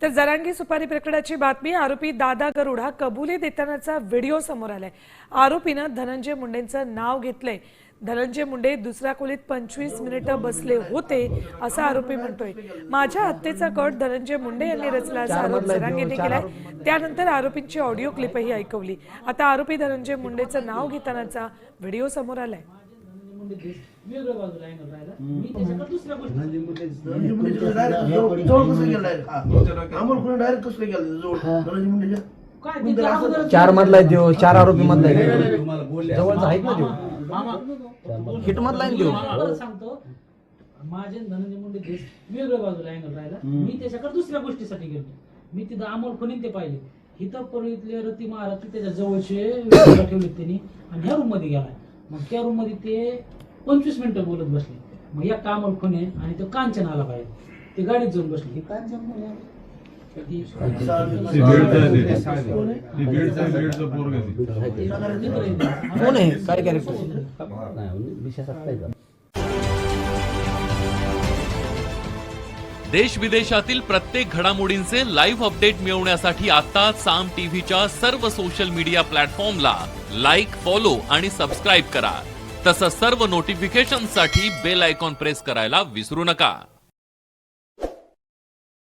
तर जरांगी सुपारी प्रकरणाची बातमी। आरोपी दादा गरुड हा कबुली देतानाचा व्हिडिओ समोर आलाय। आरोपीनं धनंजय मुंडेंचं नाव घेतलंय। धनंजय मुंडे दुसऱ्या खोलीत 25 मिनिटं बसले होते असं आरोपी म्हणतोय। माझ्या हत्येचा कट धनंजय मुंडे यांनी रचला असा आरोप जरांगीने केलाय। त्यानंतर आरोपींची ऑडिओ क्लिपही ऐकवली। आता आरोपी धनंजय मुंडेचं नाव घेतानाचा व्हिडिओ समोर आलाय। चार मधला देऊ, चार आरोपी मधला जवळचा आहे ना देऊ, हिट मधला देऊ सांगतो। माझे धनंजय मुंडे वेगळ्या बाजूला अँगल राहिला, मी त्याच्याकडे दुसऱ्या गोष्टीसाठी गेलो। मी तिथं अमोल खुनीन ते पाहिले, इथं परळीतले रती महाराज त्याच्या जवळचे ठेवले त्यांनी आणि ह्या रूम मध्ये गेला। मग त्या रूम मध्ये ते 25 मिनिटं बोलत बसले। मग एक अमोल खुने आणि तो कांचन आला बाहेर, ते गाडीत जाऊन बसले। कांचन कोण आहे, काय कॅरेक्टर? देश विदेशातील प्रत्येक घडामोडींचे लाईव्ह अपडेट मिळवण्यासाठी आता साम टीव्हीच्या सर्व सोशल मीडिया प्लॅटफॉर्मला लाईक, फॉलो आणि सबस्क्राईब करा। तसंच सर्व नोटिफिकेशनसाठी बेल आयकॉन प्रेस करायला विसरू नका।